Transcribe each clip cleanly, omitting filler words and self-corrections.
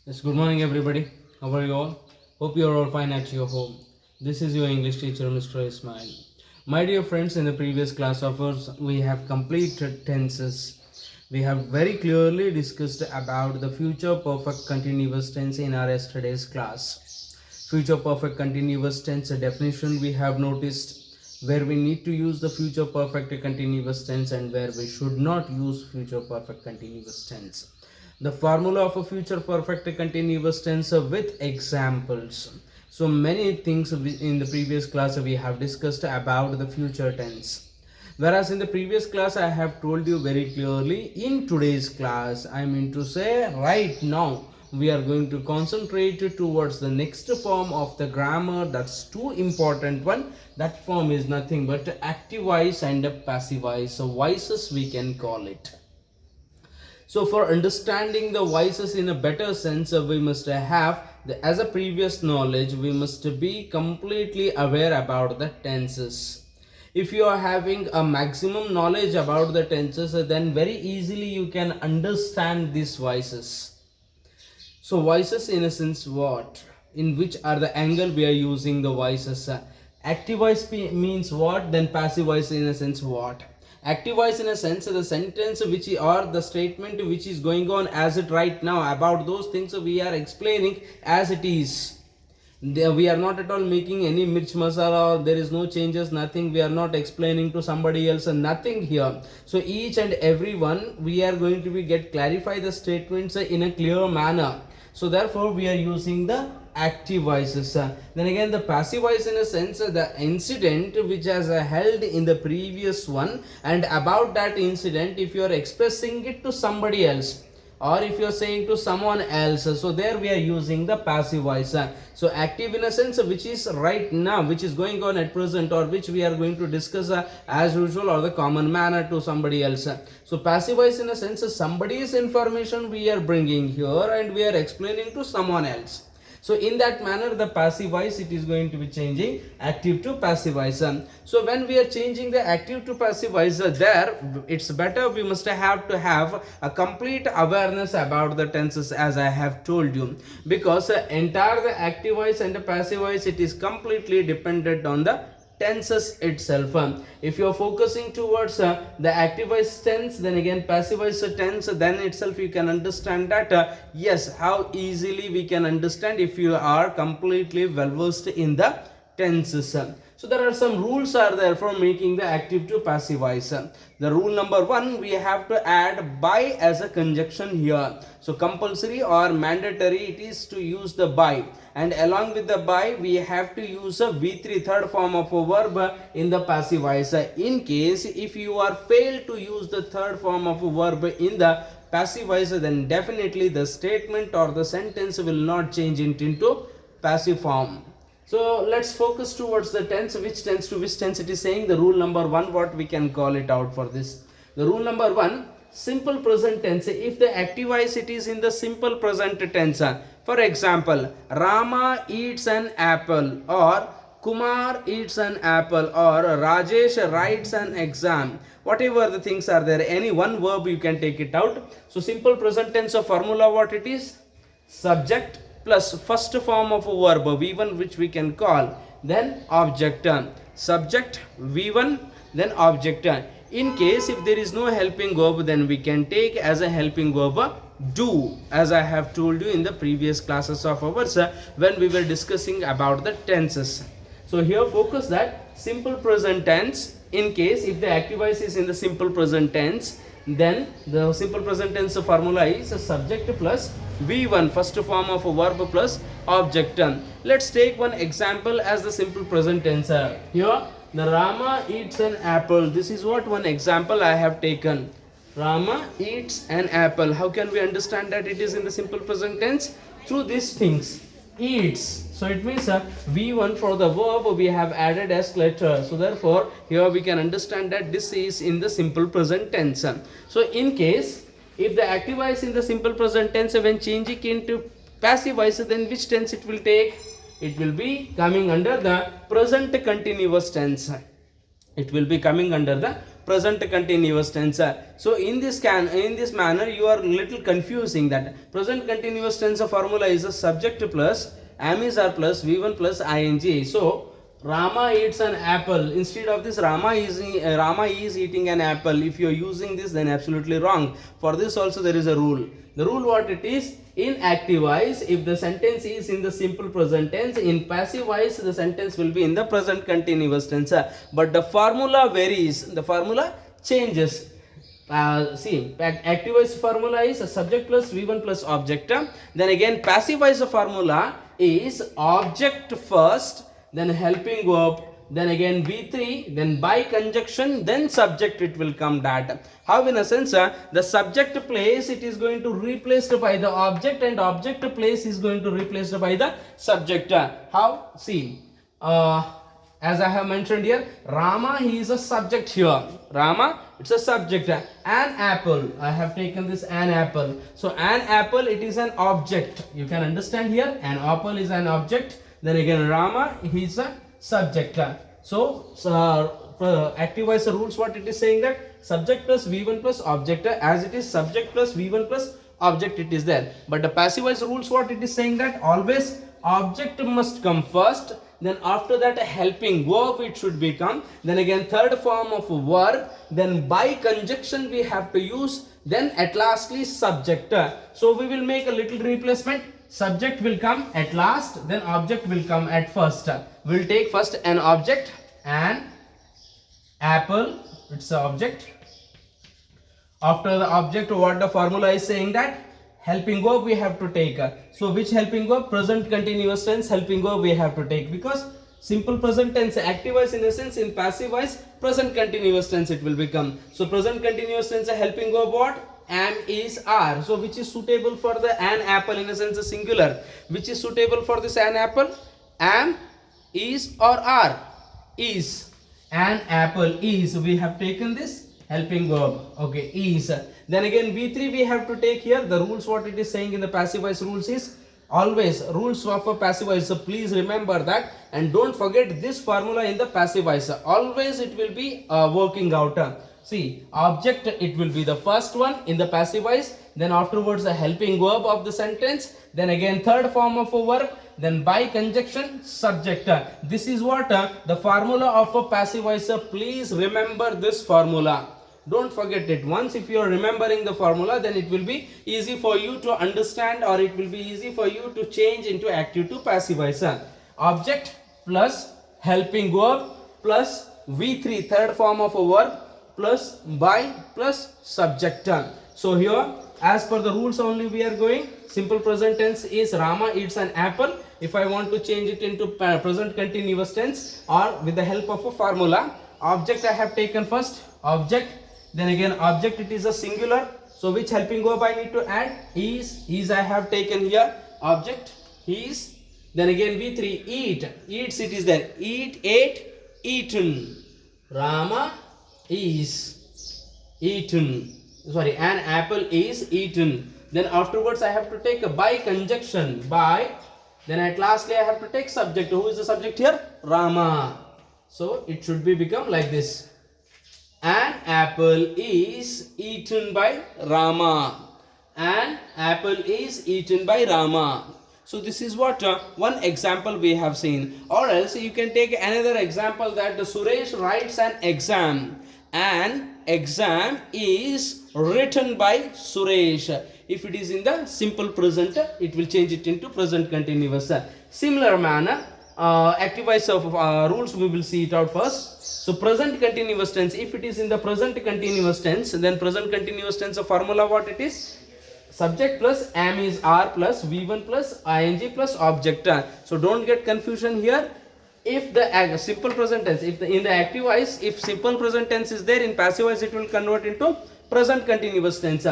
Yes, good morning everybody. How are you all? Hope you are all fine at your home. This is your English teacher, Mr. Ismail. My dear friends, in the previous class of ours, we have completed tenses. We have very clearly discussed about the future perfect continuous tense in our yesterday's class. Future perfect continuous tense definition we have noticed where we need to use the future perfect continuous tense and where we should not use future perfect continuous tense. The formula of a future perfect continuous tense with examples. So many things in the previous class we have discussed about the future tense. Whereas in the previous class I have told you very clearly, in today's class I mean to say right now we are going to concentrate towards the next form of the grammar. That's too important one. That form is nothing but active voice and passive voice. So voices we can call it. So for understanding the voices in a better sense, we must have as a previous knowledge, we must be completely aware about the tenses. If you are having a maximum knowledge about the tenses, then very easily you can understand these voices. So voices in a sense what? In which are the angle we are using the voices? Active voice means what? Then passive voice in a sense what? Active voice in a sense the sentence which or the statement which is going on as it right now about those things we are explaining as it is. We are not at all making any mirch masala or there is no changes, nothing. We are not explaining to somebody else and nothing here. So each and every one we are going to be get clarify the statements in a clear manner. So therefore we are using the active voices. Then again the passive voice in a sense the incident which has held in the previous one, and about that incident if you are expressing it to somebody else or if you're saying to someone else, so there we are using the passive voice. So active in a sense which is right now, which is going on at present, or which we are going to discuss as usual or the common manner to somebody else. So passive voice in a sense somebody's information we are bringing here and we are explaining to someone else. So in that manner the passive voice it is going to be changing active to passive voice. So when we are changing the active to passive voice, there it's better we must have to have a complete awareness about the tenses as I have told you, because entire the active voice and the passive voice it is completely dependent on the tenses itself. If you are focusing towards the active voice tense, then again passive voice tense, then itself you can understand that yes, how easily we can understand if you are completely well versed in the tenses. So there are some rules are there for making the active to passive voice. The rule number 1, we have to add by as a conjunction here. So compulsory or mandatory it is to use the by, and along with the by we have to use a V3 third form of a verb in the passive voice. In case if you are failed to use the third form of a verb in the passive voice, then definitely the statement or the sentence will not change it into passive form. So let's focus towards the tense, which tense to which tense it is saying. The rule number 1, what we can call it out for this. The rule number 1, simple present tense. If the active voice it is in the simple present tense. For example, Rama eats an apple, or Kumar eats an apple, or Rajesh writes an exam. Whatever the things are there, any one verb you can take it out. So simple present tense of formula what it is? Subject plus first form of a verb V1 which we can call, then object. Subject V1 then object. In case if there is no helping verb, then we can take as a helping verb do, as I have told you in the previous classes of ours when we were discussing about the tenses. So here focus that simple present tense, in case if the active voice is in the simple present tense, then the simple present tense formula is a subject plus V1 first form of a verb plus object. Let's take one example as the simple present tense. Here the Rama eats an apple. This is what one example I have taken. Rama eats an apple. How can we understand that it is in the simple present tense? Through these things. Eats. So it means V1 for the verb we have added as letter. So therefore here we can understand that this is in the simple present tense. So in case if the active voice in the simple present tense, when changing into passive voice, then which tense it will take? It will be coming under the present continuous tense. It will be coming under the present continuous tense. So in this manner you are little confusing that present continuous tense formula is a subject plus am is are plus v1 plus ing. So Rama eats an apple. Instead of this, Rama is eating an apple. If you are using this, then absolutely wrong. For this also there is a rule. The rule what it is, in active wise, if the sentence is in the simple present tense, in passive wise the sentence will be in the present continuous tense. But the formula varies. The formula changes. See, active wise formula is a subject plus v1 plus object. Then again passive wise formula is object first, then helping verb, then again v3, then by conjunction, then subject it will come that. How in a sense, the subject place it is going to replaced by the object and object place is going to replaced by the subject. How? See, as I have mentioned here, Rama, he is a subject here. Rama, it's a subject. An apple, I have taken this an apple. So an apple, it is an object. You can understand here, an apple is an object. Then again Rama, he is a subject. So active wise rules what it is saying that subject plus v1 plus object, as it is subject plus v1 plus object it is there. But the passive wise rules what it is saying that always object must come first, then after that a helping verb it should become, then again third form of a verb, then by conjunction we have to use, then at lastly subject. So we will make a little replacement. Subject will come at last, then object will come at first. We will take first an object, an apple, it's an object. After the object, what the formula is saying that helping verb we have to take. So which helping verb? Present continuous tense helping verb we have to take, because simple present tense active voice in a sense, in passive voice present continuous tense it will become. So present continuous tense helping verb what? Am is are. So which is suitable for the an apple in a sense a singular? Which is suitable for this an apple? Am, is or are? Is. An apple is. We have taken this helping verb. Okay, is. Then again v3 we have to take here. The rules what it is saying in the passive voice rules is always rules of a passive voice. So please remember that and don't forget this formula in the passive voice. Always it will be working out. See, object it will be the first one in the passive voice, then afterwards the helping verb of the sentence, then again third form of a verb, then by conjunction subject. This is what the formula of a passive voice. Please remember this formula. Don't forget it. Once if you are remembering the formula, then it will be easy for you to understand, or it will be easy for you to change into active to passive voice. Object plus helping verb plus v3 third form of a verb plus by plus subject. So here as per the rules only we are going. Simple present tense is Rama eats an apple. If I want to change it into present continuous tense or with the help of a formula, object I have taken first, object, then again object it is a singular. So which helping verb I need to add? Is I have taken here, object is, then again v3 eat, eats it is there, eat, ate, eaten. Rama is eaten, sorry, an apple is eaten. Then afterwards I have to take a by conjunction, by, then at lastly I have to take subject. Who is the subject here? Rama. So it should be become like this: an apple is eaten by Rama. An apple is eaten by Rama. So this is what one example we have seen. Or else you can take another example that Suresh writes an exam. An exam is written by Suresh. If it is in the simple present, it will change it into present continuous. Similar manner, active voice of rules we will see it out first. So present continuous tense, if it is in the present continuous tense, then present continuous tense of formula what it is? Subject plus am is are plus v1 plus ing plus object. So don't get confusion here. If the simple present tense, if in the active voice, if simple present tense is there, in passive voice it will convert into present continuous tense.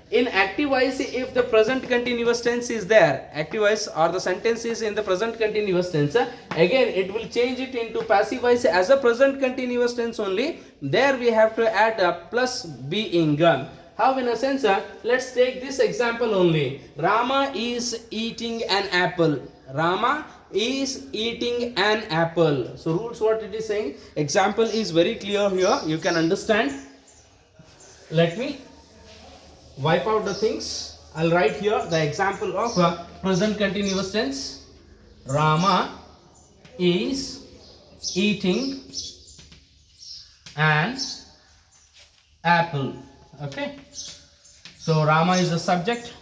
In active voice, if the present continuous tense is there, active voice or the sentence is in the present continuous tense, again it will change it into passive voice as a present continuous tense only. There we have to add a plus being. How in a sense, let's take this example only. Rama is eating an apple. Rama is eating an apple. So rules what it is saying. Example is very clear here. You can understand. Let me wipe out the things. I'll write here the example of present continuous tense. Rama is eating an apple. Okay. So Rama is the subject.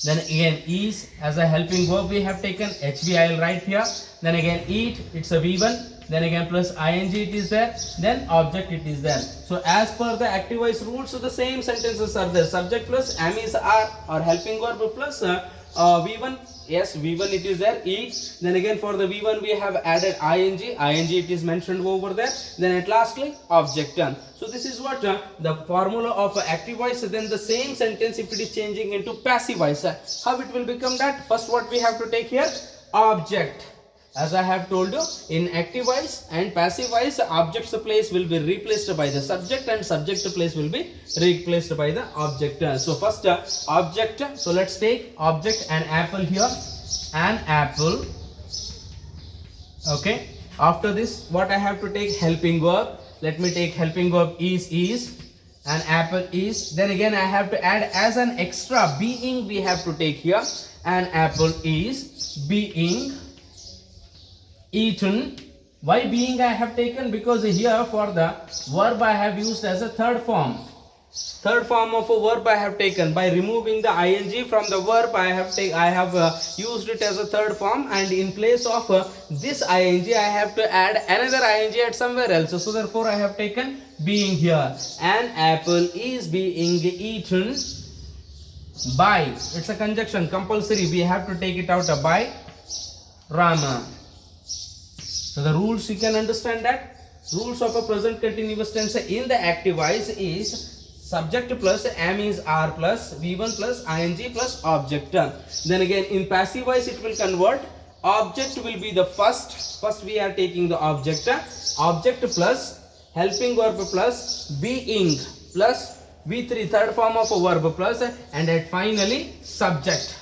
Then again is as a helping verb we have taken. HV I will write here. Then again eat, it's a V1. Then again plus ing it is there. Then object it is there. So as per the active voice rules, so the same sentences are there. Subject plus am is are or helping verb plus V1. Yes, V1 it is there. Eat. Then again for the V1 we have added ing. Ing it is mentioned over there. Then at lastly object done. So this is what the formula of active voice. Then the same sentence if it is changing into passive voice, how it will become that? First what we have to take here? Object. As I have told you, in active voice and passive voice, object's place will be replaced by the subject and subject place will be replaced by the object. So first object. So let's take object and apple here. An apple. Okay. After this, what I have to take? Helping verb. Let me take helping verb is. An apple is. Then again I have to add as an extra being we have to take here. An apple is being eaten. Why being I have taken? Because here for the verb I have used as a third form. Third form of a verb I have taken. By removing the ing from the verb I have used it as a third form, and in place of this ing I have to add another ing at somewhere else. So therefore I have taken being here. An apple is being eaten by, it's a conjunction compulsory, we have to take it out by Rama. So the rules you can understand that. Rules of a present continuous tense in the active voice is subject plus am is are plus V1 plus ing plus object. Then again in passive voice it will convert. Object will be the first. First we are taking the object. Object plus helping verb plus being plus V3 third form of a verb plus, and at finally subject.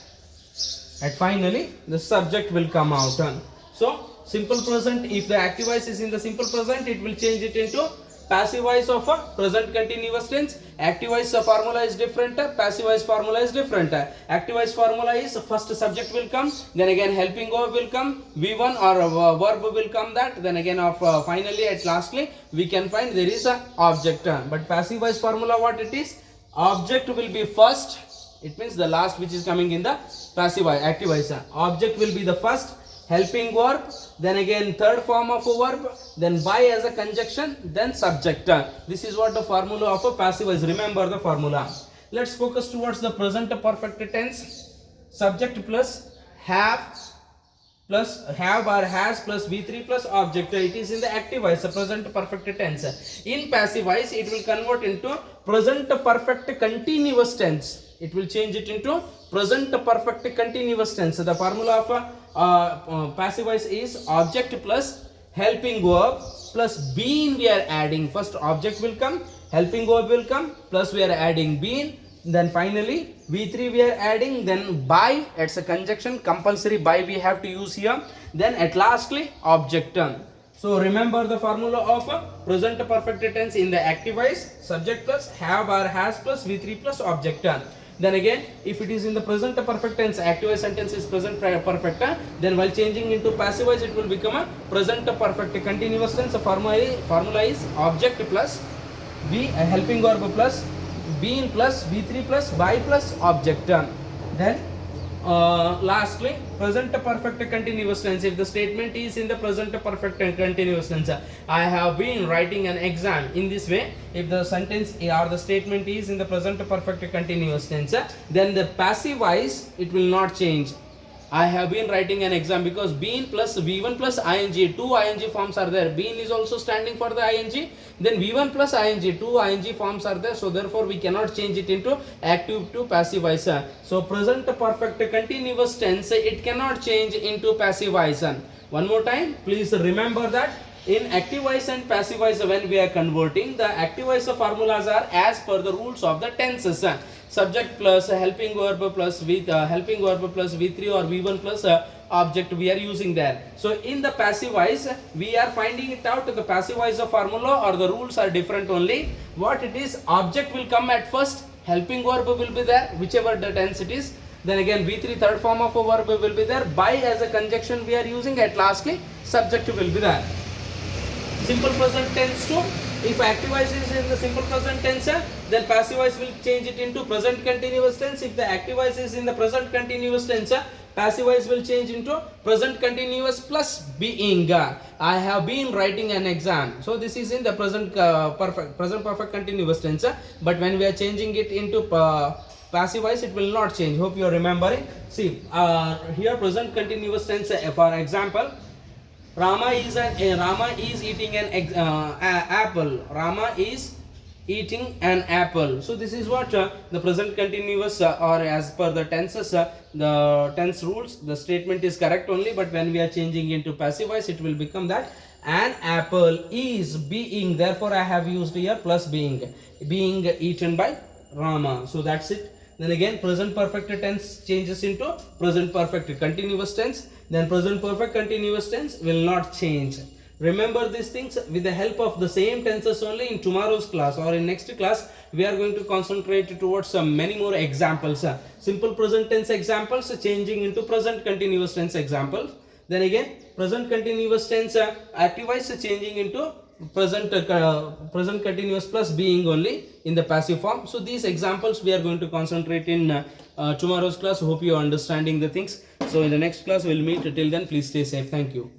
At finally the subject will come out. So simple present, if the active voice is in the simple present, it will change it into passive voice of a present continuous tense. Active voice formula is different, passive voice formula is different. Active voice formula is first subject will come, then again helping verb will come, V1 or verb will come that, then again of finally at lastly we can find there is a object. But passive voice formula what it is? Object will be first, it means the last which is coming in the passive voice, active voice. Object will be the first, helping verb, then again third form of a verb, then by as a conjunction, then subject. This is what the formula of a passive is. Remember the formula. Let's focus towards the present perfect tense. Subject plus have or has plus V3 plus object. It is in the active voice, a present perfect tense. In passive voice it will convert into present perfect continuous tense. It will change it into present perfect continuous tense. The formula of passive voice is object plus helping verb plus been we are adding. First object will come, helping verb will come, plus we are adding been, then finally V3 we are adding, then by, it's a conjunction compulsory by we have to use here, then at lastly object. So remember the formula of present perfect tense in the active voice, subject plus have or has plus V3 plus object. Then again, if it is in the present perfect tense, active voice sentence is present perfect, then while changing into passive voice, it will become a present perfect continuous tense. The formula is object plus be helping verb plus being plus V3 plus by plus object. Then lastly, present perfect continuous tense. If the statement is in the present perfect continuous tense, I have been writing an exam. In this way, if the sentence or the statement is in the present perfect continuous tense, then the passive voice it will not change. I have been writing an exam, because been plus V1 plus ing, two ing forms are there. Been is also standing for the ing, then V1 plus ing, two ing forms are there. So therefore we cannot change it into active to passive voice. So present perfect continuous tense, it cannot change into passive voice. One more time, please remember that in active voice and passive voice when we are converting, the active voice formulas are as per the rules of the tenses. subject plus helping verb plus helping verb plus v3 or v1 plus object we are using there. So in the passive voice we are finding it out. The passive voice of formula or the rules are different only. What it is, object will come at first, helping verb will be there, whichever the tense it is. Then again v3 third form of a verb will be there. By as a conjunction we are using. At lastly subject will be there. Simple present tense too. If active voice is in the simple present tense, then passive voice will change it into present continuous tense. If the active voice is in the present continuous tense, passive voice will change into present continuous plus being. I have been writing an exam. So this is in the present perfect continuous tense. But when we are changing it into passive voice, it will not change. Hope you are remembering. See, here present continuous tense. For example, Rama is eating an apple. Rama is eating an apple. So this is what the present continuous or as per the tenses, the tense rules, the statement is correct only. But when we are changing into passive voice, it will become that an apple is being. Therefore, I have used here plus being eaten by Rama. So that's it. Then again present perfect tense changes into present perfect continuous tense. Then present perfect continuous tense will not change. Remember these things with the help of the same tenses only. In tomorrow's class or in next class we are going to concentrate towards many more examples. Simple present tense examples changing into present continuous tense examples. Then again present continuous tense active voice changing into present continuous plus being only in the passive form. So these examples we are going to concentrate in tomorrow's class. Hope you are understanding the things. So in the next class we'll meet. Till then, please stay safe. Thank you.